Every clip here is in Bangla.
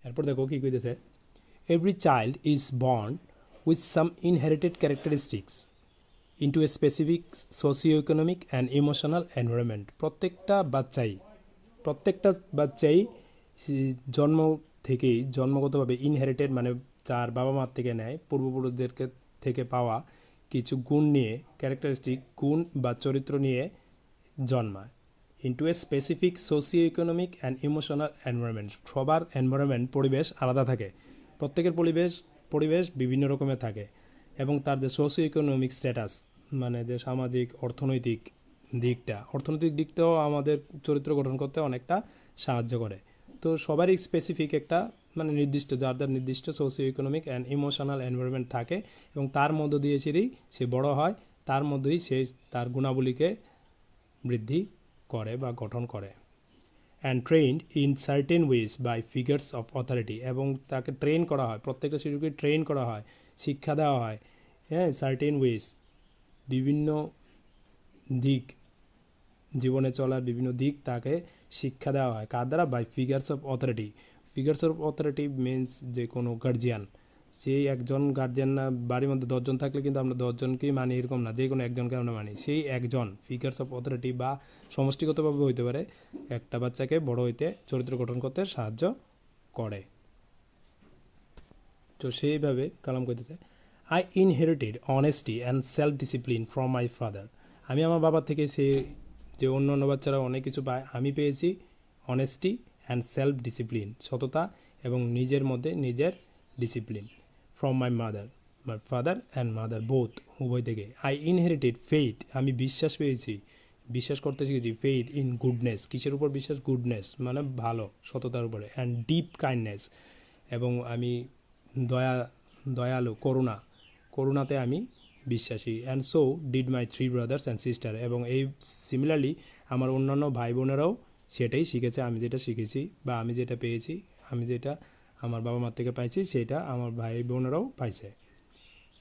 এরপর দেখো কী কইতেছে, every child is born with some inherited characteristics into a specific socio economic and emotional environment. প্রত্যেকটা বাচ্চাই জন্ম থেকেই জন্মগতভাবে ইনহেরিটেড মানে তার বাবা মার থেকে নেয়, পূর্বপুরুষদেরকে থেকে পাওয়া কিছু গুণ নিয়ে, ক্যারেক্টারিস্টিক গুণ বা চরিত্র নিয়ে জন্মায়। Into a specific socio economic and emotional environment. সবার এনভায়রনমেন্ট পরিবেশ আলাদা থাকে, প্রত্যেকের পরিবেশ বিভিন্ন রকমের থাকে, এবং তার যে সোশিও ইকোনমিক স্ট্যাটাস মানে যে সামাজিক অর্থনৈতিক দিকটাও আমাদের চরিত্র গঠন করতে অনেকটা সাহায্য করে। তো সবারই স্পেসিফিক একটা মানে নির্দিষ্ট যার নির্দিষ্ট socio economic and emotional environment থাকে, এবং তার মধ্য দিয়ে সে বড় হয়, তার মধ্যেই সে তার গুণাবলীকে বৃদ্ধি করে বা গঠন করে। And trend in certain ways by figures of authority, এবং তাকে ট্রেন করা হয়, প্রত্যেকটা শিশুকে ট্রেন করা হয়, শিক্ষা দেওয়া হয়, হ্যাঁ, সার্টেন ওয়েজ বিভিন্ন দিক, জীবনে চলার বিভিন্ন দিক তাকে শিক্ষা দেওয়া হয়। কার দ্বারা? By figures of authority. Figures of authority means যে কোনো গার্জিয়ান, সেই একজন গার্জিয়ান না, বাড়ির মধ্যে 10 জন থাকলে কিন্তু আমরা 10 জনকেই মানি এরকম না, যে কোনো একজনকে আমরা মানি। সেই একজন ফিগার্স অফ অথরিটি বা সমষ্টিগতভাবে হইতে পারে, একটা বাচ্চাকে বড় হইতে চরিত্র গঠন করতে সাহায্য করে। তো সেইভাবে কালাম কইতেছে, I inherited honesty and self discipline from my father. আমি আমার বাবার থেকে যে অন্য অন্য বাচ্চারা অনেক কিছু পায়, আমি পেয়েছি অনেস্টি অ্যান্ড সেলফ ডিসিপ্লিন, সততা এবং নিজের মধ্যে নিজের discipline. From my father and mother both, উভয় থেকে। আই ইনহেরিটেড ফেইথ, আমি বিশ্বাস পেয়েছি, বিশ্বাস করতে শিখেছি। ফেইথ ইন গুডনেস, কিসের উপর বিশ্বাস? গুডনেস মানে ভালো, সততার উপরে। অ্যান্ড ডিপ কাইন্ডনেস, এবং আমি দয়ালু, করুণাতে আমি বিশ্বাসী। And so did my 3 brothers and sister, এবং এই সিমিলারলি আমার অন্যান্য ভাই বোনেরাও সেটাই শিখেছে। আমি যেটা শিখেছি বা আমি যেটা পেয়েছি, আমি যেটা আমার বাবা মার থেকে পাইছি, সেটা আমার ভাই বোনেরাও পাইছে।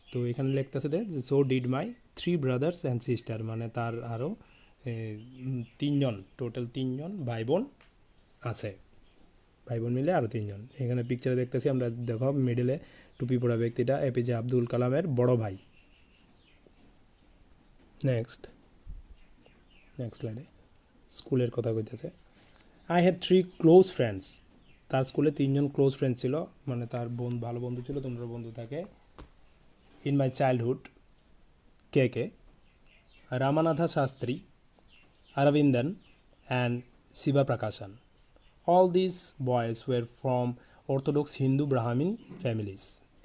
তো এখানে লিখতেছে যে so did my 3 brothers and sister, মানে তার আরও 3 জন, টোটাল 3 জন ভাই বোন আছে, ভাই বোন মিলে আরও 3 জন। এখানে পিকচারে দেখতেছি আমরা, দেখো মিডলে টুপি পরা ব্যক্তিটা এপিজে আব্দুল কালামের বড় ভাই। নেক্সট স্লাইডে স্কুলের কথা কইতেছে, আই হ্যাড 3 ক্লোজ ফ্রেন্ডস। তার স্কুলে 3 জন ক্লোজ ফ্রেন্ড ছিল, মানে তার ভালো বন্ধু ছিল, তোমরা বন্ধু থাকে। ইন মাই চাইল্ডহুড, কে Ramanatha Shastri, Aravindan and Shiva Prakashan. All this boys were from orthodox Hindu Brahmin families.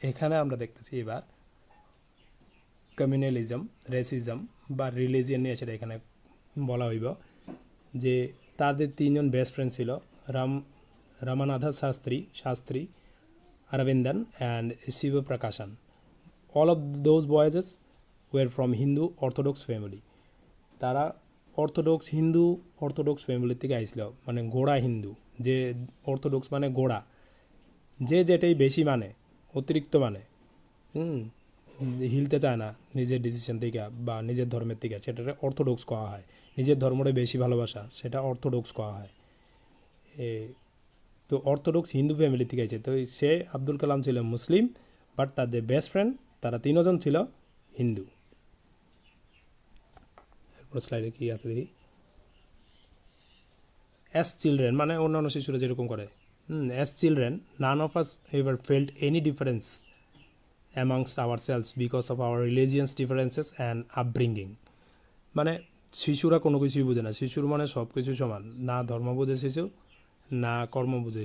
এখানে আমরা দেখতেছি এবার কমিউনালিজম, রেসিজম বা রিলিজিয়ান নিয়ে সেটা এখানে বলা হইব, যে তাদের 3 জন বেস্ট ফ্রেন্ড ছিল, Ramanatha Shastri, Aravindan and Shiva Prakashan. All of those boys were from Hindu orthodox family. তারা অর্থোডক্স ফ্যামিলির থেকে আইছিল, মানে গোড়া হিন্দু। যে অর্থোডক্স মানে গোড়া, যে যেটাই বেশি মানে, অতিরিক্ত মানে, হিলতে চায় না নিজের ডিসিশন থেকে বা নিজের ধর্মের থেকে, সেটা অর্থোডক্স করা হয়। নিজের ধর্মটা বেশি ভালোবাসা, সেটা অর্থোডক্স করা হয়। তো অর্থোডক্স হিন্দু ফ্যামিলি থেকে আছে। তো সে আব্দুল কালাম ছিল মুসলিম, বাট তার যে বেস্ট ফ্রেন্ড তারা 3জন ছিল হিন্দু। এরপর স্লাইডে কী আছে দেখি, অ্যাজ চিলড্রেন মানে অন্যান্য শিশুরা যেরকম করে, as children none of us ever felt any difference amongst ourselves because of our religious differences and upbringing. মানে শিশুরা কোনো কিছুই বোঝে না, শিশুর মানে সব কিছু সমান, না ধর্ম বোঝে শিশু, না কর্ম বোঝে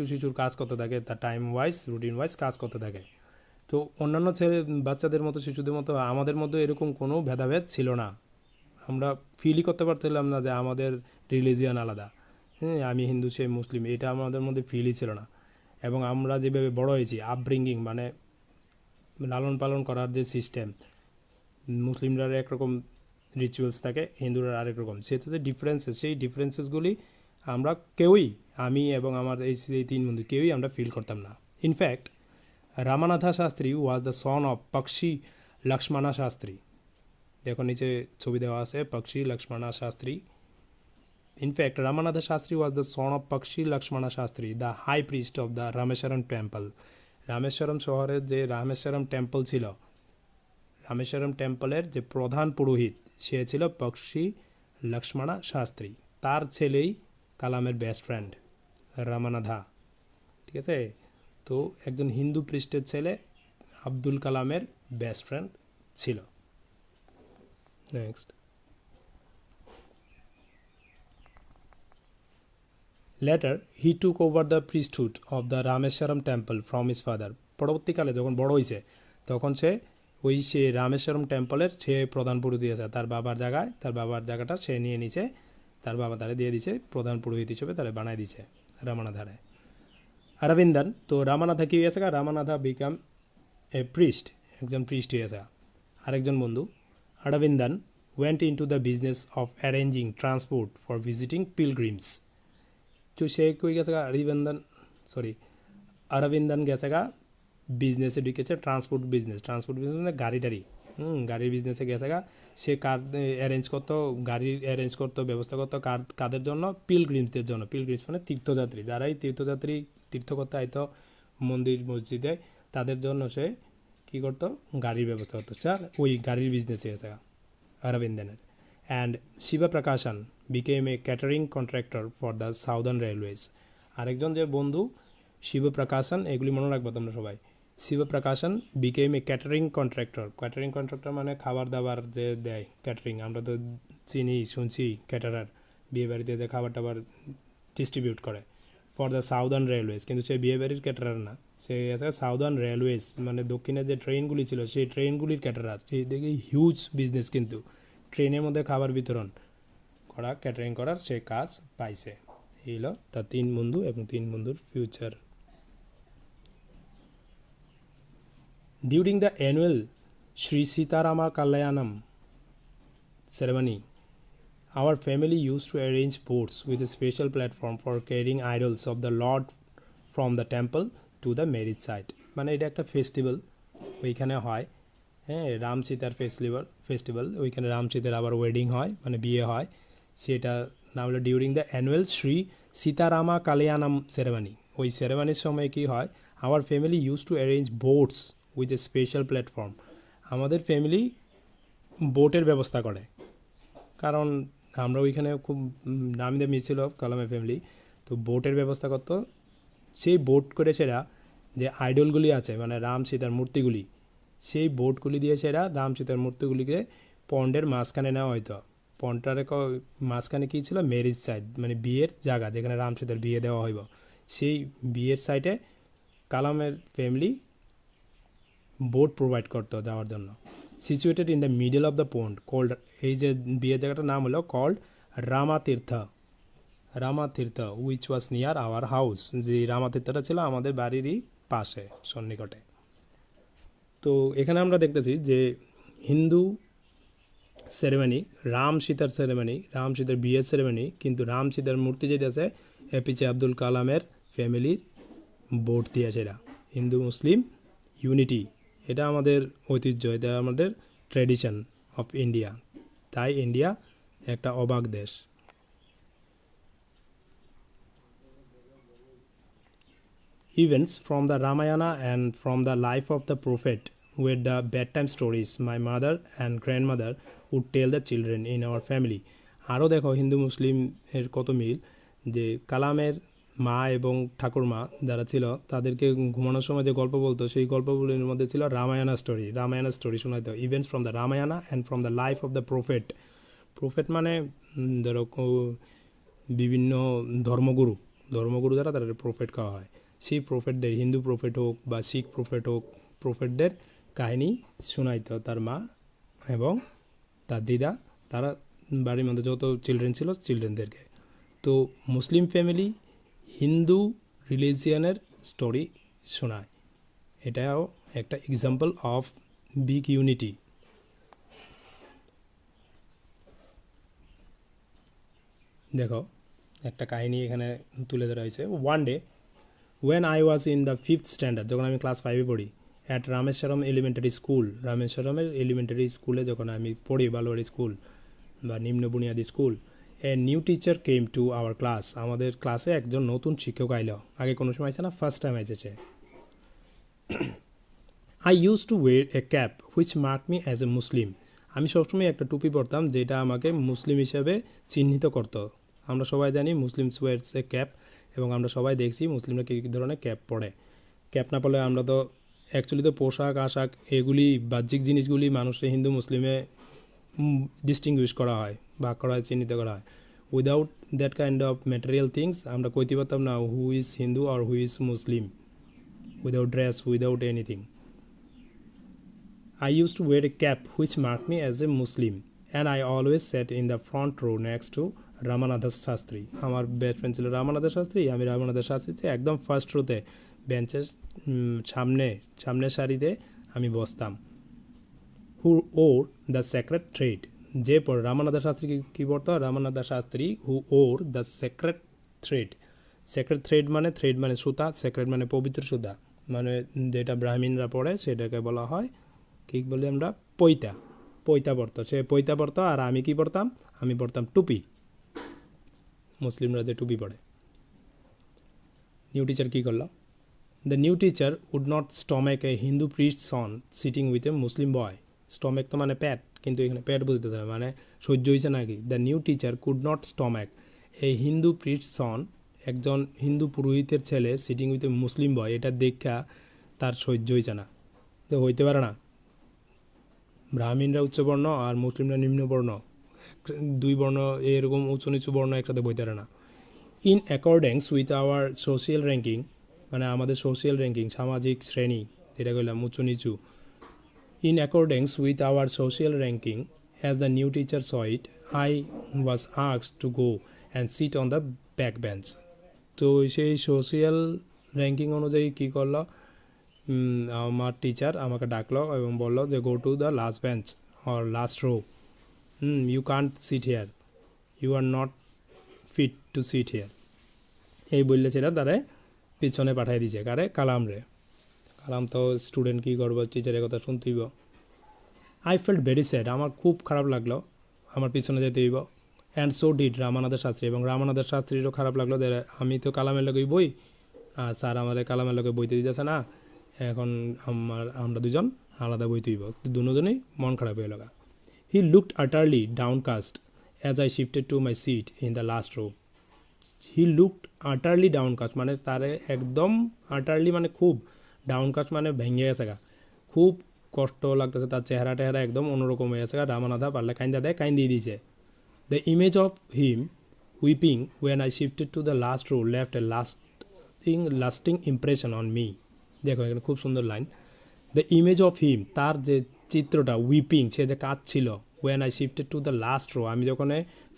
শিশুর কাজ করতে থাকে, তার টাইম ওয়াইজ রুটিন ওয়াইজ কাজ করতে থাকে। তো অন্যান্য বাচ্চাদের মতো, শিশুদের মতো আমাদের মধ্যে এরকম কোনো ভেদাভেদ ছিল না। আমরা ফিলই করতে পারছিলাম না যে আমাদের রিলিজিয়ান আলাদা, হ্যাঁ, আমি হিন্দু সে মুসলিম, এটা আমাদের মধ্যে ফিলই ছিল না। এবং আমরা যেভাবে বড় হয়েছি, আপব্রিঙ্গিং মানে লালন পালন করার যে সিস্টেম, মুসলিমরা একরকম রিচুয়ালস থাকে, হিন্দুরা আরেক রকম, সেটা যে ডিফারেন্সেস, সেই ডিফারেন্সেসগুলি আমরা কেউই, আমি এবং আমার এই 3 বন্ধু কেউই আমরা ফিল করতাম না। In fact Ramanatha Shastri was the son of Pakshi Lakshmana Shastri. দেখো নিচে ছবি দেওয়া আছে, পক্ষী Lakshmana Shastri. In fact, Ramanatha Shastri was the son of Pakshi Lakshmana Shastri, the high priest of the Rameswaram temple. Rameswaram শহরের যে রামেশ্বরম টেম্পল ছিল, রামেশ্বরম টেম্পলের যে প্রধান পুরোহিত সে ছিল পক্ষী লক্ষ্মণা শাস্ত্রী, তার ছেলেই কালামের বেস্ট ফ্রেন্ড রামানাথা। ঠিক আছে, তো একজন হিন্দু প্রিস্টের ছেলে আব্দুল কালামের বেস্ট ফ্রেন্ড ছিল। Next, later he took over the priesthood of the Rameswaram temple from his father. পরবর্তীকালে যখন বড় হয়েছে তখন সে রামেশ্বরম টেম্পলের সে প্রধান পুরোহিত দিয়েছে তার বাবার জায়গায়, তার বাবার জায়গাটা সে নিয়ে নিছে, তার বাবা তারে দিয়ে দিছে প্রধান পুরোহিত হিসেবে, তারা বানায় দিছে রামানাথারে। অরবিন্দন, তো রামানাথা কি হয়েছে, রামানাথা বিকাম এ প্রিস্ট, একজন প্রিস্ট হয়েছে। আরেকজন বন্ধু Aravindan went into the business of arranging transport for visiting pilgrims. তো সে কই গেছে অরবিন্দন গেছে বিজনেসে ঢুকেছে, ট্রান্সপোর্ট বিজনেস মানে গাড়ি টাড়ি, গাড়ির বিজনেসে গেছে সে কার অ্যারেঞ্জ করতো, গাড়ির অ্যারেঞ্জ করতো, ব্যবস্থা করতো কাদের জন্য, পিলগ্রিমসদের জন্য। পিলগ্রিমস মানে তীর্থযাত্রী, যারাই তীর্থ করতে আইতো মন্দির মসজিদে, তাদের জন্য সে কী করতো, গাড়ির ব্যবস্থা করতো। স্যার ওই গাড়ির বিজনেসে গেছে অরবিন্দনের। And Shiva Prakashan became a catering contractor for the southern railways. আরেকজন যে বন্ধু শিবপ্রকাশন, এগুলি মনে রাখবো তোমরা সবাই। Shivaprakashan became a catering contractor. Catering contractor মানে খাবার দাবার যে দেয়, ক্যাটারিং আমরা তো শুনছি ক্যাটারার, বিয়ে বাড়িতে যে খাবার টাবার ডিস্ট্রিবিউট করে, ফর দ্য সাউদার্ন রেলওয়েজ। কিন্তু সে বিয়ে বাড়ির ক্যাটারার না, সে আছে সাউদার্ন রেলওয়েজ মানে দক্ষিণের যে ট্রেনগুলি ছিল সেই ট্রেনগুলির ক্যাটারার। সেই দেখে হিউজ বিজনেস, কিন্তু ট্রেনের মধ্যে খাবার বিতরণ করা, ক্যাটারিং করার সে কাজ পাইছে। এই হলো তার তিন বন্ধু এবং তিন বন্ধুর future. During the annual Shri Sitarama Kalyanam ceremony, our family used to arrange boats with a special platform for carrying idols of the Lord from the temple to the marriage site. মানে এটা একটা ফেস্টিভ্যাল ওইখানে হয়, হ্যাঁ, রাম সীতার ফেস্টিভ্যাল ওইখানে রাম সীতার আবার ওয়েডিং হয়, মানে বিয়ে হয়। সেটা নাম হলো during the annual Shri Sitarama Kalyanam ceremony. ওই সেরেমনির সময় কী হয়, our family use to arrange boats with a special platform. আমাদের ফ্যামিলি বোটের ব্যবস্থা করে, কারণ আমরা ওইখানে খুব নামি দামি ছিল কালামের ফ্যামিলি, তো বোটের ব্যবস্থা করতো। সেই বোট করে সেরা যে আইডলগুলি আছে মানে রাম সীতার মূর্তিগুলি, সেই বোটগুলি দিয়ে সেরা রাম সীতার মূর্তিগুলিকে পন্ডের মাঝখানে নেওয়া হয়তো। পন্ডটার মাঝখানে কী ছিল, ম্যারেজ সাইট মানে বিয়ের জায়গা, যেখানে রাম সীতার বিয়ে দেওয়া হইব। সেই বিয়ের সাইটে কালামের ফ্যামিলি বোট প্রোভাইড করতো যাওয়ার জন্য। Situated in the middle of the pond called, এই যে বিয়ের জায়গাটার নাম হলো called Ramatirtha which was near our house. যে রামাতীর্থটা ছিল আমাদের বাড়িরই পাশে সন্নিকটে। তো এখানে আমরা দেখতেছি যে হিন্দু সেরেমনি, রাম সীতার সেরেমনি, রাম সীতার বিয়ের সেরেমনি, কিন্তু রাম সীতার মূর্তি যেটা আছে এপিজে আব্দুল কালামের ফ্যামিলির বোট দিয়ে সেটা। হিন্দু মুসলিম ইউনিটি, এটা আমাদের ঐতিহ্য, এটা আমাদের ট্র্যাডিশন অফ ইন্ডিয়া। তাই ইন্ডিয়া একটা অবাক দেশ। Events from the Ramayana and from the life of the prophet were the bedtime stories my mother and grandmother would tell the children in our family. আরও দেখো হিন্দু মুসলিম এর কত মিল, যে কালামের মা এবং ঠাকুরমা যারা ছিল তাদেরকে ঘুমানোর সময় যে গল্প বলতো, সেই গল্পগুলির মধ্যে ছিল রামায়ণা স্টোরি শোনাইতো। Events from the Ramayana and from the life of the prophet মানে ধরো বিভিন্ন ধর্মগুরু যারা তাদের প্রফেট খাওয়া হয়, সেই প্রফেটদের, হিন্দু প্রফেট হোক বা শিখ প্রফেট হোক, প্রফেটদের কাহিনী শোনাইতো তার মা এবং তার দিদা, তারা বাড়ির মধ্যে যত চিলড্রেন ছিল চিলড্রেনদেরকে। তো মুসলিম ফ্যামিলি হিন্দু রিলিজিয়ানের স্টোরি শোনায়, এটাও একটা এক্সাম্পল অফ বিগ ইউনিটি। দেখো একটা কাহিনী এখানে তুলে ধরা হয়েছে। One day when I was in the 5th standard, যখন আমি ক্লাস 5-এ পড়ি, অ্যাট রামেশ্বরম এলিমেন্টারি স্কুল, রামেশ্বরমের এলিমেন্টারি স্কুলে যখন আমি পড়ি, বালুয়াড়ি স্কুল বা নিম্ন বুনিয়াদী school, a new teacher came to our class, আমাদের ক্লাসে একজন নতুন শিক্ষক আইল, আগে কোনো সময় আছে না, ফার্স্ট টাইম এসেছে। I use to wear a cap which mark me as a Muslim, আমি সবসময় একটা টুপি পরতাম যেটা আমাকে মুসলিম হিসেবে চিহ্নিত করতো। আমরা সবাই জানি মুসলিম ওয়েয়ার্স এ ক্যাপ, এবং আমরা সবাই দেখছি মুসলিমরা কী কী ধরনের ক্যাপ পরে। ক্যাপ না পরলে আমরা তো অ্যাকচুয়ালি তো পোশাক আশাক এগুলি বাহ্যিক জিনিসগুলি মানুষের হিন্দু মুসলিমে ডিস্টিংগুইশ করা হয়, ভাগ করা হয়, চিহ্নিত করা হয়। Without that kind of material things আমরা কইতে পারতাম না হু ইজ হিন্দু আর who is Muslim, without dress, without anything. I used to wear a cap which marked me as a Muslim, and I always sat in the front row next to Ramanatha Shastri. আমার বেস্ট ফ্রেন্ড ছিল রামানাথা শাস্ত্রী, আমি রামানাথা শাস্ত্রীতে একদম ফার্স্ট রোতে বেঞ্চের সামনের সারিতে আমি বসতাম। Who wore the sacred thread, যে পর রামানাথা শাস্ত্রী কী পড়তো, Ramanatha Shastri who wore the sacred thread. Sacred thread মানে সুতা, সেক্রেট মানে পবিত্র সুতা, মানে যেটা ব্রাহ্মণরা পড়ে সেটাকে বলা হয় কী বলি আমরা, পৈতা। পৈতা পড়তো, সে পৈতা পড়তো, আর আমি কি পড়তাম, আমি পড়তাম টুপি, মুসলিমরা যে টুপি পড়ে। নিউ টিচার কী করলো, the new teacher would not stomach a Hindu priest son sitting with a Muslim boy. Stomach তো মানে প্যাট, কিন্তু এখানে প্যাট বুঝতে হবে, মানে সহ্য হয়েছে নাকি। The new teacher could not stomach a Hindu priest son, একজন হিন্দু পুরোহিতের ছেলে সিটিং উইথ এ মুসলিম বয়, এটা দেখা তার সহ্য হয়েছে না, তো হইতে পারে না। ব্রাহ্মণরা উচ্চবর্ণ আর মুসলিমরা নিম্নবর্ণ, দুই বর্ণ এরকম উঁচু নিচু বর্ণ একসাথে বইতে পারে না। In accordance with our social ranking, মানে আমাদের সোশিয়াল র্যাঙ্কিং, সামাজিক শ্রেণী যেটা কইলাম উঁচু নিচু। In accordance with our social ranking as the new teacher saw it, I was asked to go and sit on the back bench. তো সেই সোশিয়াল র্যাঙ্কিং অনুযায়ী কী করলো, আমার টিচার আমাকে ডাকলো এবং বললো যে go to the last bench or last row, you can't sit here, you are not fit to sit here. এই বললে সেটা তারা পিছনে পাঠিয়ে দিছে, কারে, কালাম রে। কালাম তো স্টুডেন্ট কী করবো, টিচারের কথা শুনতেইব। আই ফেল্ট ভেরি স্যাড, আমার খুব খারাপ লাগলো, আমার পিছনে যেতে হইব। অ্যান্ড সো ডিড রামানাথা শাস্ত্রী, এবং রামানাথা শাস্ত্রীরও খারাপ লাগলো যে আমি তো কালামের লোকেই বই, আর স্যার আমাদের কালামের লোকে বইতে দিতেছে না, এখন আমরা দুজন আলাদা বইতে হইব। দুজনেই মন খারাপ হয়ে লাগা। He looked utterly downcast as I shifted to my seat in the last row. He looked utterly downcast মানে তারে একদম, আটারলি মানে খুব, ডাউনকাস্ট মানে ভেঙে গেছে গা, খুব কষ্ট লাগতেছে, তার চেহারা টেহারা একদম অন্যরকম হয়ে গেছে গা। রামানাথা পারলে কাইন্দা দেয়, কাইন্দিয়ে দিয়েছে। The image of him weeping when I shifted to the last row left a lasting impression on me. দেখো এখানে খুব সুন্দর line, the image of him, তার যে চিত্রটা, উইপিং, সে যে কাঁদছিল, when I shifted to the last row, আমি যখন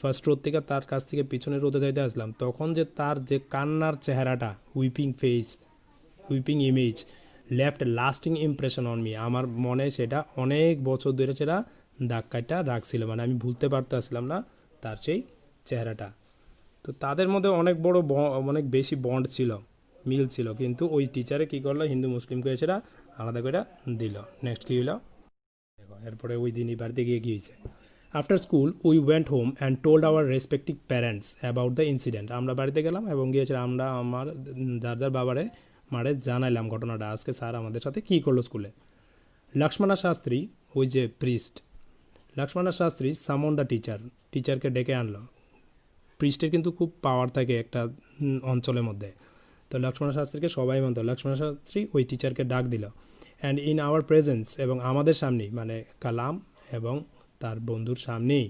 ফার্স্ট রো থেকে তার কাছ থেকে পিছনের রোতে যাইতে আসলাম, তখন যে তার যে কান্নার চেহারাটা, weeping face, weeping image, left lasting impression on me, আমার মনে সেটা অনেক বছর ধরে সেটা দাগ কাটা রাখছিল, মানে আমি ভুলতে পারতেছিলাম না তার সেই চেহারাটা। তো তাদের মধ্যে অনেক বেশি বন্ড ছিল, মিল ছিল, কিন্তু ওই টিচারে কী করলো, হিন্দু মুসলিমকে সেটা আলাদা করে দিল। নেক্সট কী হলো দেখো, এরপরে ওই দিনই বাড়িতে গিয়ে গিয়েছে। After school we went home and told our respective parents about the incident. আমরা বাড়িতে গেলাম এবং গিয়েছিলাম, আমরা আমার যার বাবারে মারে জানাইলাম ঘটনাটা, আজকে স্যার আমাদের সাথে কী করলো স্কুলে। লক্ষ্মণা শাস্ত্রী, ওই যে প্রিস্ট, লক্ষ্মণা শাস্ত্রী সামন দ্য টিচার, টিচারকে ডেকে আনলো। প্রিস্টের কিন্তু খুব পাওয়ার থাকে একটা অঞ্চলের মধ্যে, তো লক্ষ্মণ শাস্ত্রীকে সবাই মানত। লক্ষ্মণ শাস্ত্রী ওই টিচারকে ডাক দিল, অ্যান্ড ইন আওয়ার প্রেজেন্স, এবং আমাদের সামনেই, মানে কালাম এবং তার বন্ধুর সামনেই,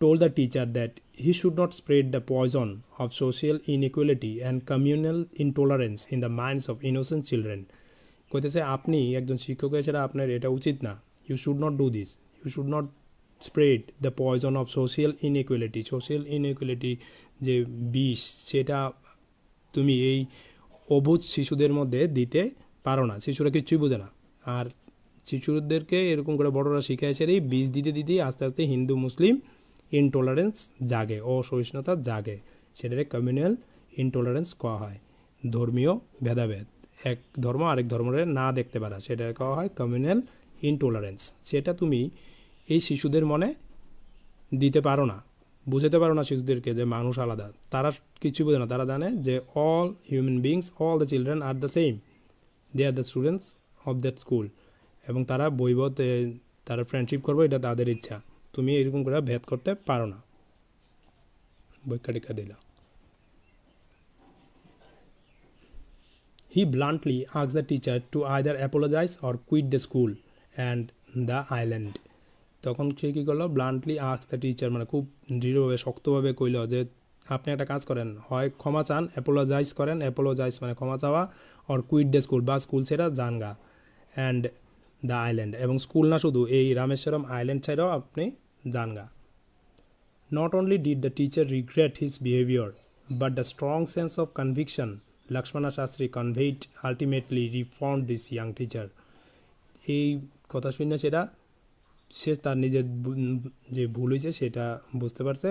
told the teacher that he should not spread the poison of social inequality and communal intolerance in the minds of innocent children. কইতেছে আপনি একজন শিক্ষক হিসেবে আপনার এটা উচিত না, you should not do this, you should not spread the poison of social inequality. Social inequality যে বিষ, সেটা তুমি এই অবুঝ শিশুদের মধ্যে দিতে পারো না, শিশুরা কিচ্ছুই বোঝে না। আর শিশুদেরকে এরকম করে বড়রা শিখাইছে, এই বীজ দিতে দিতেই আস্তে আস্তে হিন্দু মুসলিম ইনটলারেন্স জাগে, অসহিষ্ণুতা জাগে, সেটাকে কমিউনাল ইনটলারেন্স কওয়া হয়। ধর্মীয় ভেদাভেদ, এক ধর্ম আরেক ধর্মের না দেখতে পারা, সেটা কওয়া হয় কমিউনাল ইনটলারেন্স। সেটা তুমি এই শিশুদের মনে দিতে পারো না, বুঝাতে পারো না শিশুদেরকে যে মানুষ আলাদা, তারা কিছু বোঝে না, তারা জানে যে all human beings, all the children are the same, they are the students of that school. এবং তারা বইবত তারা ফ্রেন্ডশিপ করবো, এটা তাদের ইচ্ছা, তুমি এরকম করে ভেদ করতে পারো না। বৈজ্ঞানিকা দিল। He bluntly asked the teacher to either apologize or quit the school and the island. তখন সে কী করলো, ব্লান্টলি আস্ক দ্য টিচার, মানে খুব দৃঢ়ভাবে শক্তভাবে কইল যে আপনি একটা কাজ করেন, হয় ক্ষমা চান, অ্যাপোলোজাইজ করেন, অ্যাপোলোজাইজ মানে ক্ষমা চাওয়া, অর কুইট দ্য স্কুল বা স্কুল ছেড়া জানগা, অ্যান্ড দ্য আইল্যান্ড, এবং স্কুল না শুধু এই রামেশ্বরম আইল্যান্ড ছেড়েও আপনি জানগা। Not only did the teacher regret his behavior, but the strong sense of conviction Lakshmana Shastri conveyed ultimately reformed this young teacher. এই কথা শুনে সেটা সে তার নিজের যে ভুল হয়েছে সেটা বুঝতে পারছে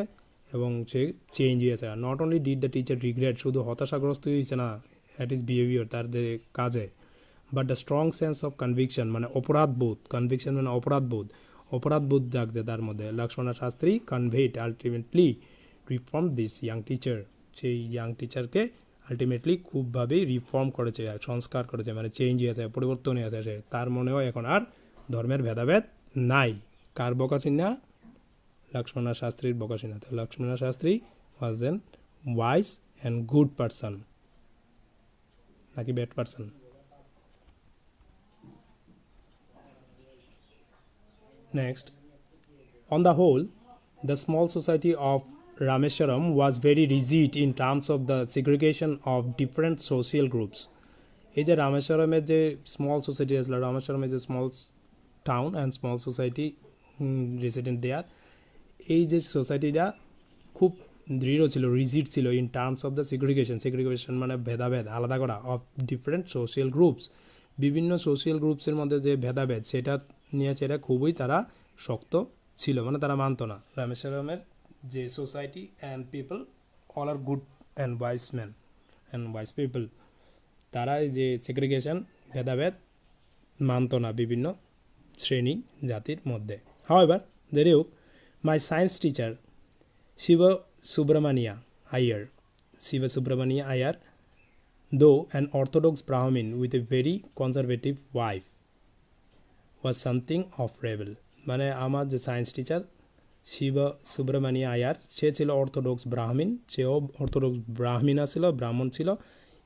এবং সে চেঞ্জ হয়েছে। Not only did the teacher regret, শুধু হতাশাগ্রস্ত হয়েছে না অ্যাট ইজ বিহেভিয়ার, তার যে কাজে, but the strong sense of conviction, মানে অপরাধবোধ, কনভিকশন মানে অপরাধবোধ জাগছে তার মধ্যে। Lakshmana Shastri convert ultimately reform this young teacher, সেই ইয়াং টিচারকে আলটিমেটলি খুবভাবেই রিফর্ম করেছে, সংস্কার করেছে, মানে চেঞ্জ হয়েছে, পরিবর্তন হয়েছে সে। তার মনেও এখন আর ধর্মের ভেদাভেদ নাই। কার বকাচিনা? লক্ষ্মণা শাস্ত্রীর বকাচিনা। তো Lakshmana Shastri was an wise and good person, নাকি bad person? Next, on the whole, the small society of Rameswaram was very rigid in terms of the segregation of different social groups. এই যে রামেশ্বরমের যে স্মল সোসাইটি আসলে, Rameswaram is a small town and small society resident there, এই যে সোসাইটিটা খুব দৃঢ় ছিল, রিজিড ছিল in terms of the segregation মানে ভেদাভেদ, আলাদা করা, অফ ডিফারেন্ট সোশিয়াল গ্রুপস, বিভিন্ন সোশিয়াল গ্রুপসের মধ্যে যে ভেদাভেদ সেটা নিয়ে সেটা খুবই তারা শক্ত ছিল, মানে তারা মানত না। রামেশ্বরমের যে society and people all are good and wise man and wise people, তারা এই যে সেগ্রিগেশন ভেদাভেদ মানত না বিভিন্ন শ্রেণী জাতির মধ্যে। হাউএভার, দেরি হোক, my science teacher Shiva Subramania Iyer, though an orthodox Brahmin with a very conservative wife, was something of rebel. মানে আমার যে সায়েন্স টিচার শিবা সুব্রমণিয়া আয়ার, সে ছিল অর্থোডক্স ব্রাহ্মণ, সেও অর্থোডক্স ব্রাহ্মণ ছিল,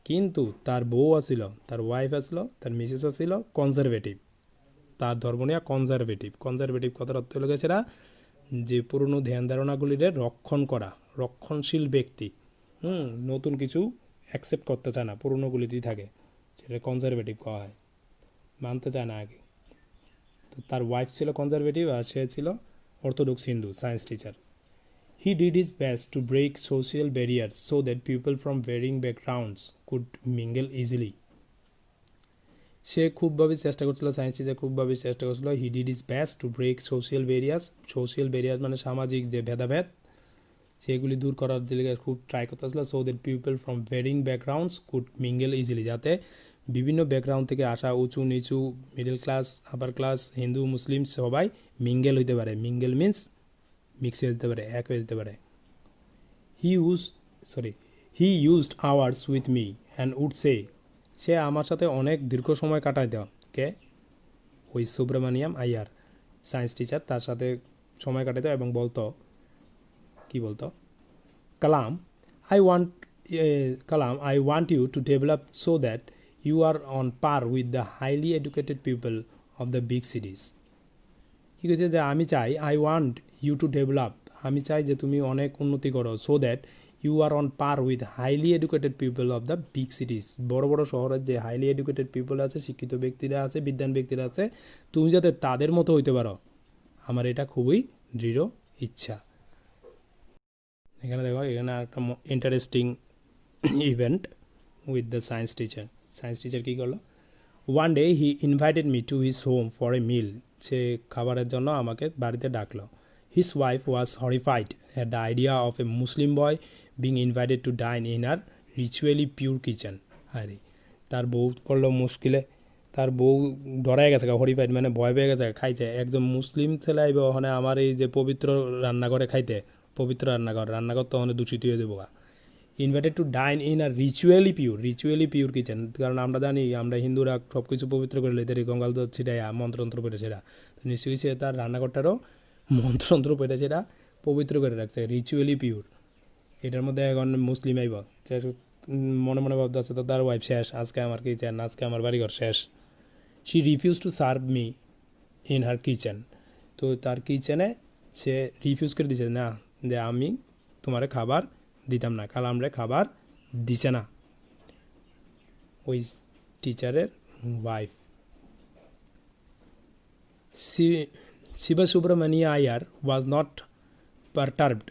কিন্তু তার বউ আছিল, তার ওয়াইফ আছিল, তার মিসেস আছিল কনজারভেটিভ, তার ধর্ম নিয়ে কনজারভেটিভ কথার অর্থ হলো সেটা যে পুরনো ধ্যান ধারণাগুলির রক্ষণ করা, রক্ষণশীল ব্যক্তি, নতুন কিছু অ্যাকসেপ্ট করতে চায় না, পুরনোগুলিতেই থাকে, সেটা কনজারভেটিভ করা হয়, মানতে চায় না আগে। তো তার ওয়াইফ ছিল কনজারভেটিভ আর সে ছিল orthodox Hindu science teacher. He did his best to break social barriers so that people from varying backgrounds could mingle easily. সে খুবভাবে চেষ্টা করছিল, সায়েন্স টিচার খুবভাবে চেষ্টা করছিল, he did his best to break social barriers মানে সামাজিক যে ভেদাভেদ সেগুলি দূর করার দিকে খুব ট্রাই করতেছিল, so that people from varying backgrounds could mingle easily, যাতে বিভিন্ন ব্যাকগ্রাউন্ড থেকে আসা উঁচু নিচু middle class upper class Hindu Muslim সবাই মিঙ্গেল হইতে পারে। মিঙ্গেল মিন্স মিক্স হয়ে যেতে পারে, এক হয়ে যেতে পারে। He used hours with me and would say, সে আমার সাথে অনেক দীর্ঘ সময় কাটায় দেওয়া, কে? ওই সুব্রমণিয়াম আয়ার সায়েন্স টিচার, তার সাথে সময় কাটাইতো এবং বলতো, কি বলতো, Kalam I want you to develop so that you are on par with the highly educated people of the big cities. কী হয়েছে যে আমি চাই, I want you to develop, আমি চাই যে তুমি অনেক উন্নতি করো, so that you are on par with highly educated people of the big cities, বড় বড় শহরের যে হাইলি এডুকেটেড পিপল আছে, শিক্ষিত ব্যক্তিরা আছে, বিদ্বান ব্যক্তিরা আছে, তুমি যাতে তাদের মতো হইতে পারো, আমার এটা খুবই দৃঢ় ইচ্ছা। এখানে দেখো, এখানে একটা interesting event with the science teacher কী করলো, one day he invited me to his home for a meal, সে খাবারের জন্য আমাকে বাড়িতে ডাকলো। His wife was horrified at the idea of a Muslim boy being invited to dine in her ritually pure kitchen. আরে তার বউ পড়লো মুশকিলে, তার বউ ডরাই গেছে, হরিফাইড মানে ভয় পেয়ে গেছে, খাইতে একজন মুসলিম ছেলে আইবে ওখানে আমার এই যে পবিত্র রান্নাঘরে খাইতে, পবিত্র রান্নাঘর তখন দূষিত হয়ে দেবো। Invited to dine in a ritually pure kitchen, কারণ আমরা জানি আমরা হিন্দুরা সব কিছু পবিত্র করে লেতে গঙ্গাল তো ছিটাই মন্ত্রতন্ত্র পেটে সেটা, তো নিশ্চয়ই সে তার রান্নাঘরটারও মন্ত্রতন্ত্র পেটে সেটা পবিত্র করে রাখছে, রিচুয়ালি পিওর। এটার মধ্যে এখন মুসলিম আইব মনে মনে ভাবতে আছে তো তার ওয়াইফ শেষ, আজকে আমার কিচেন, আজকে আমার বাড়িঘর শেষ। She refuse to serve me in her kitchen, তো তার কিচেনে সে রিফিউজ করে দিছে না, যে আমি তোমার খাবার দিতাম না, কাল আমরা খাবার দিছে না। ওই টিচারের wife. Shiva Subramania Iyer was not perturbed,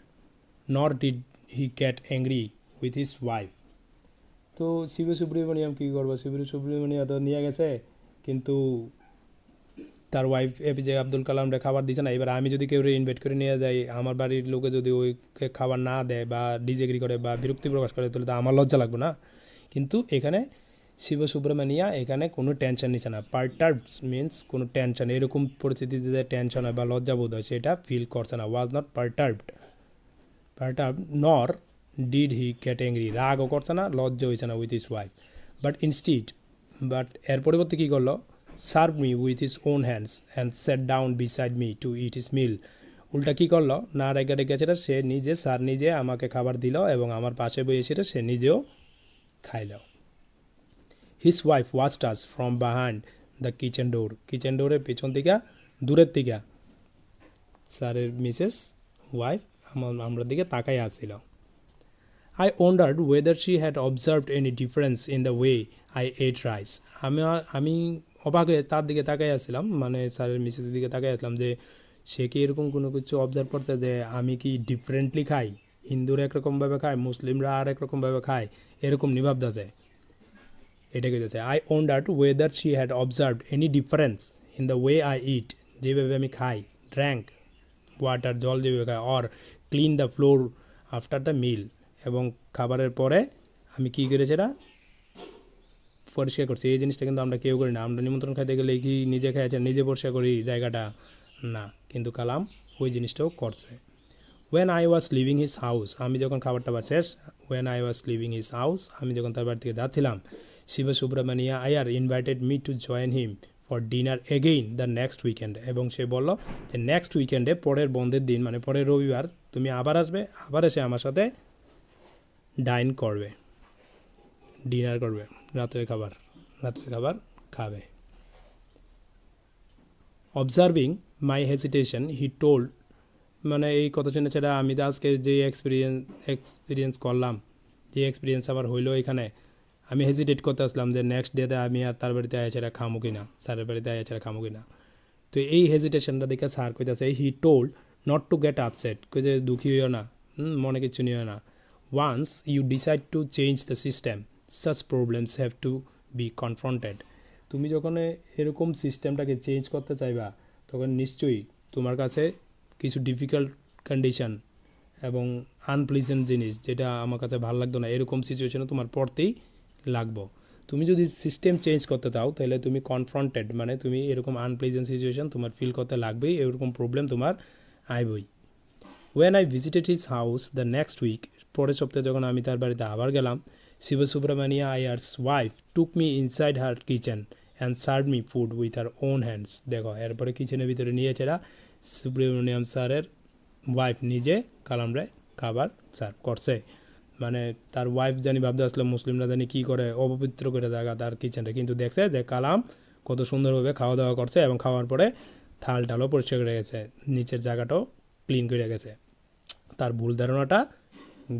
nor did he get angry with his wife. তো শিব সুব্রমণিয়াম কী করবো, শিব সুব্রমণিয়া তো নিয়ে গেছে, কিন্তু তার ওয়াইফ এপিজে আব্দুল কালামরে খাবার দিছে না। এবার আমি যদি কেউ ইনভাইট করে নিয়ে যাই, আমার বাড়ির লোকে যদি ওইকে খাবার না দেয় বা ডিজেগ্রি করে বা বিরক্তি প্রকাশ করে, তাহলে তো আমার লজ্জা লাগবে না। কিন্তু এখানে শিব সুব্রমণিয়া এখানে কোনো টেনশন নিচ্ছে না। পারটার্বড মিনস কোনো টেনশন, এরকম পরিস্থিতিতে যে টেনশন হয় বা লজ্জাবোধ হয় সেটা ফিল করছে না। ওয়াজ নট পারটার্বড নর ডিড হি গেট অ্যাংরি, রাগও করছে না, লজ্জা হয়েছে না উইথ হিজ ওয়াইফ। বাট এর পরিবর্তে কী করলো, serve me with his own hands and set down beside me two it his মিল। উল্টা কী করলো, না রেগে রেখেছিল, সে নিজে আমাকে খাবার দিল এবং আমার পাশে বসেছিল, সে নিজেও খাইল। His wife watched us from behind the kitchen ডোরের পেছন থেকে, দূরের থেকে স্যারের মিসেস ওয়াইফ আমরা দিকে তাকাই আসছিল। I wondered whether she had observed any difference in the way I ate rice. আমি অবাক হয়ে তার দিকে তাকাই আসছিলাম, মানে স্যারের মিসেসের দিকে তাকাই আসলাম, যে সে কি এরকম কোনো কিছু অবজার্ভ করতে যে আমি কি ডিফারেন্টলি খাই, হিন্দুরা একরকমভাবে খায়, মুসলিমরা আর একরকমভাবে খায়, এরকম নিভাবদা যায়। এটা কইতেছে I wondered whether she had observed any difference in the way I eat, যেভাবে আমি খাই, ড্র্যাঙ্ক ওয়াটার, জল যেভাবে খাই, or clean the floor after the meal, এবং খাবারের পরে আমি কী করেছি এটা পরিষ্কার করছি। এই জিনিসটা কিন্তু আমরা কেউ করি না। আমরা নিমন্ত্রণ খাইতে গেলে কি নিজে খাইছে, নিজে পরিষ্কার করি জায়গাটা না, কিন্তু কালাম ওই জিনিসটাও করছে। When I was leaving his house, আমি যখন খাবারটা শেষ, when I was leaving his house, আমি যখন তার বাড়ি থেকে যাচ্ছিলাম, Shiva Subramania Iyer invited me to join him for dinner again the next weekend, এবং সে বলল যে নেক্সট উইকেন্ডে, পরের বন্ধের দিন, মানে পরের রবিবার তুমি আবার আসবে, আবার এসে আমার সাথে ডিনার করবে, রাতের খাবার খাবে। Observing my hesitation he told, মানে এই কথা শুনে সেটা আমি তো আজকে যে এক্সপিরিয়েন্স করলাম, যে এক্সপিরিয়েন্স আমার হইলো এখানে, আমি হেজিটেট করতে আসলাম যে নেক্সট ডেতে আমি আর তার বাড়িতে আয়া সেটা খামো কি না, স্যারের বাড়িতে আয়া সেটা খামো কি না। তো এই হেজিটেশনটা দেখে স্যার কইতেছে he told not to get upset, কই যে দুঃখী হইও না, মনে কিছু নিও না। Once you decide to change the system, such problems have to be confronted. তুমি যখন এরকম সিস্টেমটাকে চেঞ্জ করতে চাইবা, তখন নিশ্চয়ই তোমার কাছে কিছু ডিফিকাল্ট কন্ডিশন এবং আনপ্লিজেন্ট জিনিস, যেটা আমার কাছে ভালো লাগতো না, এরকম সিচুয়েশনে তোমার পড়তেই লাগবো। তুমি যদি সিস্টেম চেঞ্জ করতে চাও, তাহলে তুমি কনফ্রন্টেড, মানে তুমি এরকম আনপ্লিজেন্ট সিচুয়েশন তোমার ফিল করতে লাগবেই, এরকম প্রবলেম তোমার আইবই। When I visited his house the next week, পরের সপ্তাহে যখন আমি তার বাড়িতে আবার গেলাম, Shiva Subramania Iyer's wife took me inside her kitchen and serve me food with her own hands. দেখো এরপরে কিচেনের ভিতরে নিয়েছে সুব্রমণিয়াম স্যারের ওয়াইফ নিজে কালামরে খাবার সার্ভ করছে। মানে তার ওয়াইফ জানি ভাবতে আসলে মুসলিমরা জানি কী করে, অপবিত্র করে জায়গা তার কিচেনটা, কিন্তু দেখছে যে কালাম কত সুন্দরভাবে খাওয়া দাওয়া করছে এবং খাওয়ার পরে থাল টালও পরিষ্কার করে গেছে, নিচের জায়গাটাও ক্লিন করে গেছে। তার ভুল ধারণাটা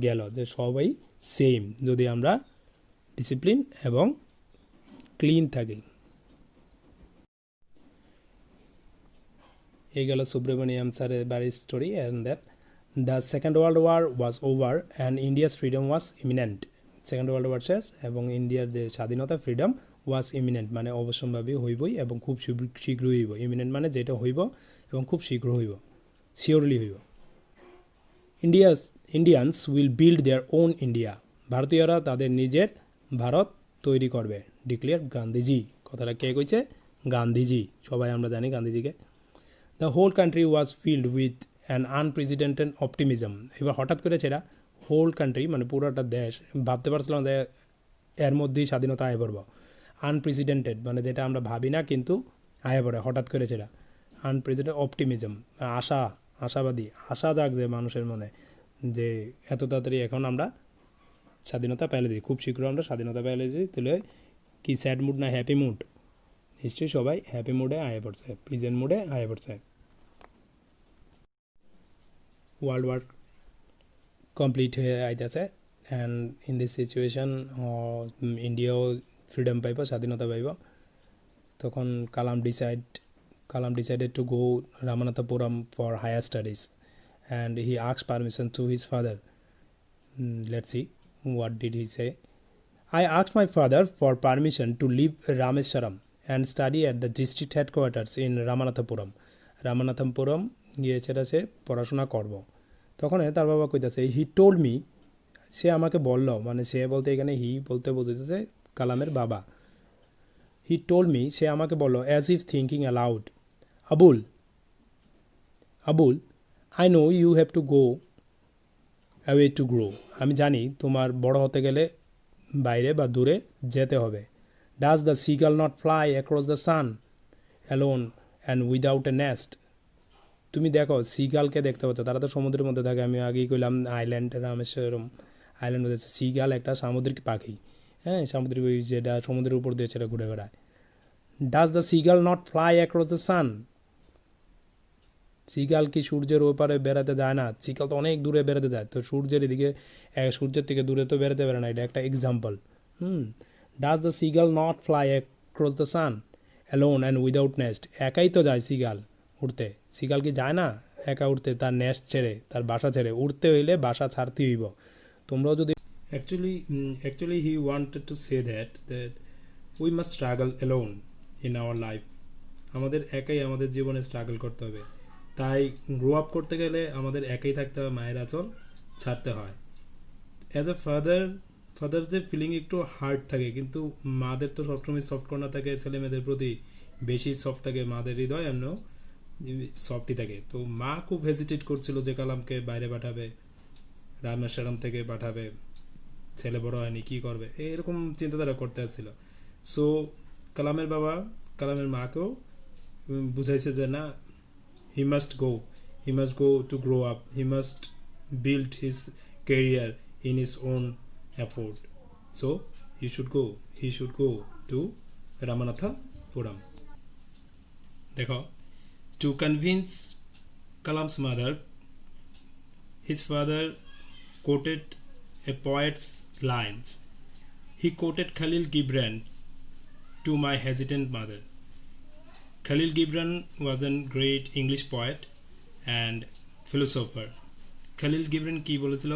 গেল যে সবাই সেম যদি আমরা ডিসিপ্লিন এবং ক্লিন থাকি। এই গেল সুব্রমণিয়াম স্যারের বাড়ির story. And that the second world war was over and India's freedom was imminent. Second world war শেষ এবং ইন্ডিয়ার যে স্বাধীনতা, ফ্রিডম ওয়াজ ইমিনেন্ট মানে অবশ্যম্ভাবী হইবই এবং খুব শীঘ্র হইব। ইমিনেন্ট মানে যেটা হইব এবং খুব শীঘ্র হইব, শিওরলি হইব। Indians will build their own India, ভারতীয়রা তাদের নিজের ভারত তৈরি করবে, ডিক্লেয়ার গান্ধীজি। কথাটা কে কইছে? গান্ধীজি। সবাই আমরা জানি গান্ধীজিকে। The whole country was filled with and unprecedented optimism. এবার হঠাৎ করে সেটা হোল কান্ট্রি মানে পুরোটা দেশ ভাবতে পারছিলাম যে এর মধ্যেই স্বাধীনতা আয় পড়ব। আনপ্রেসিডেন্টেড মানে যেটা আমরা ভাবি না কিন্তু আয় পড়ে হঠাৎ করে সেটা। আনপ্রেসিডেন্ট অপটিমিজম আশাবাদী আশা জাগছে মানুষের মনে যে এত তাড়াতাড়ি এখন আমরা স্বাধীনতা পেলে দিই, খুব শীঘ্র আমরা স্বাধীনতা পেলে দিই। তাহলে কি স্যাড মুড না হ্যাপি মুড? নিশ্চয়ই সবাই হ্যাপি মুডে আয় পড়ছে, প্রেজেন্ট মুডে আয় পড়ছে। ওয়ার্ল্ড ওয়ার কমপ্লিট হয়ে আইতেছে অ্যান্ড ইন দিস সিচুয়েশন ইন্ডিয়াও ফ্রিডম পাইব, স্বাধীনতা পাইব। তখন Kalam decided to go Ramanathapuram for higher studies and he asked permission to his father. Let's see what did he say. I asked my father for permission to leave Rameswaram and study at the district headquarters in Ramanathapuram গিয়ে সেটা সে পড়াশোনা করব। তখন তার বাবা কইতাছে হি টোল্ড মি, সে আমাকে বলল, মানে সে বলতে এখানে হি বলতে বলতেছে কালামের বাবা। হি টোল্ড মি, সে আমাকে বলল as if thinking aloud, Abul I know you have to go away to grow, আমি জানি তোমার বড় হতে গেলে বাইরে বা দূরে যেতে হবে। Does the seagull not fly across the sun alone and without a nest. তুমি দেখো সিগালকে দেখতে পাচ্ছ, তারা তো সমুদ্রের মধ্যে থাকে। আমি আগেই কইলাম আইল্যান্ড রামেশ্বরম আইল্যান্ড মধ্যে সিগাল একটা সামুদ্রিক পাখি, হ্যাঁ সামুদ্রিক যেটা সমুদ্রের উপর দিয়ে সেটা ঘুরে বেড়ায়। Does the seagull not fly across the sun, seagull কি সূর্যের ওপারে বেড়াতে যায় না? সিগাল তো অনেক দূরে বেড়াতে যায়, তো সূর্যের এদিকে সূর্যের থেকে দূরে তো বেড়াতে পারে না, এটা একটা example. Does the seagull not fly across the sun alone and without nest, একাই তো যায় সিগাল উড়তে। সিগাল কি যায় না একা উড়তে? তার নেস্ট ছেড়ে, তার বাসা ছেড়ে উড়তে হইলে বাসা ছাড়তে হইব। তোমরাও যদি actually he wanted to say that we must struggle alone in our life, আমাদের একাই আমাদের জীবনে স্ট্রাগল করতে হবে। তাই গ্রো আপ করতে গেলে আমাদের একাই থাকতে হবে, মায়ের আঁচল ছাড়তে হয়। অ্যাজ এ ফাদারদের ফিলিং একটু হার্ড থাকে, কিন্তু মাদের তো সবসময় সফট কর্নার থাকে, ছেলে মেয়েদের প্রতি বেশি সফট থাকে মাদের হৃদয়, এমনও সফটই থাকে। তো মা খুব হেজিটেট করছিল যে কালামকে বাইরে পাঠাবে, রামেশ্বরম থেকে পাঠাবে, ছেলে বড় হয়নি কী করবে, এরকম চিন্তাধারা করতে আসছিল। সো কালামের বাবা কালামের মাকেও বুঝাইছে যে না, he must go to grow up, he must build his career in his own effort, so he should go to Ramanathapuram. দেখো, to convince Kalam's mother, his father quoted a poet's lines. He quoted Khalil Gibran to my hesitant mother. Khalil Gibran was a great English poet and philosopher. Khalil Gibran কি বলেছিল,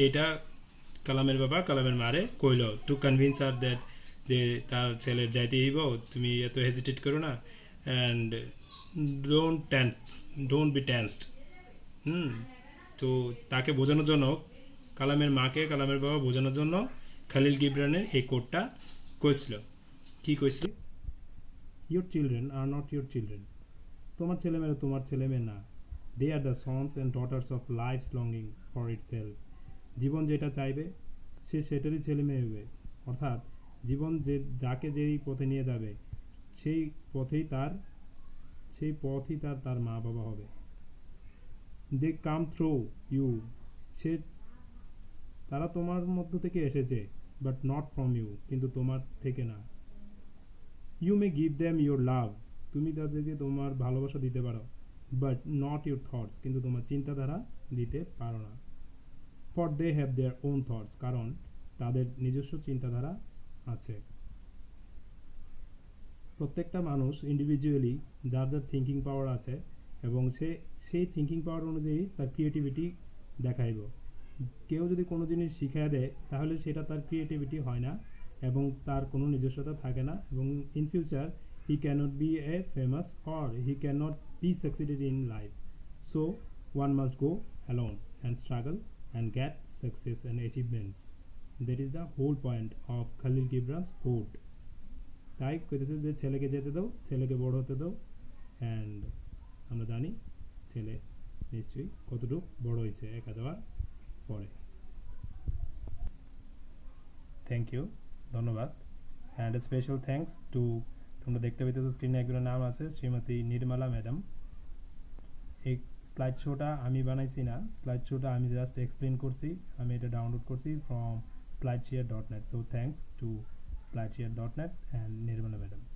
এটা কালামের বাবা কালামের মারে কইল টু কনভিন্স আর দ্যাট যে তার ছেলের যাইতে হইব, তুমি এত হেজিটেট করো না, অ্যান্ড ডোন্ট বি টেন্সড। তো তাকে বোঝানোর জন্য, কালামের মাকে কালামের বাবা বোঝানোর জন্য খালিল গিবরানের এই কোটটা কইছিল। কি কইছিল? Your children are not your children. তোমার ছেলেমেয়েরা তোমার ছেলেমেয়ে না। They are the sons and daughters of life's longing for itself. জীবন যেটা চাইবে সে সেটারই ছেলেমেয়ে হবে। অর্থাৎ জীবন যাকে যেই পথে নিয়ে যাবে সেই পথই তার মা বাবা হবে। They come through you. তারা তোমার মধ্য থেকে এসেছে, but not from you, কিন্তু তোমার থেকে না। You may give them your love, তুমি তাদেরকে তোমার ভালোবাসা দিতে পারো, but not your thoughts, কিন্তু তোমার চিন্তাধারা দিতে পারো না। For they have their own thoughts, কারণ তাদের নিজস্ব চিন্তাধারা আছে। প্রত্যেকটা মানুষ ইন্ডিভিজুয়ালি যার থিঙ্কিং পাওয়ার আছে এবং সেই থিঙ্কিং পাওয়ার অনুযায়ী তার ক্রিয়েটিভিটি দেখাইব। কেউ যদি কোনো জিনিস শিখিয়ে দেয় তাহলে সেটা তার ক্রিয়েটিভিটি হয় না এবং তার কোনো নিজস্বতা থাকে না, এবং in future he cannot be a famous or he cannot be succeeded in life. So one must go alone and struggle and get success and achievements. That is the whole point of Khalil Gibran's quote. তাই কইতেছে যে ছেলেকে যেতে দাও, ছেলেকে বড় হতে দাও, অ্যান্ড আমরা জানি ছেলে নিশ্চয়ই কতটুকু বড় হয়েছে একা দেওয়ার পরে। থ্যাংক ইউ, ধন্যবাদ। অ্যান্ড স্পেশাল থ্যাঙ্কস টু, তোমরা দেখতে পেতেছো স্ক্রিনে একজনের নাম আছে শ্রীমতী নির্মলা ম্যাডাম। এই স্লাইড শোটা আমি বানাইছি না, স্লাইড শোটা আমি জাস্ট এক্সপ্লেন করছি, আমি এটা ডাউনলোড করছি from slideshare.net. So thanks to slideshare.net and Nirmala madam.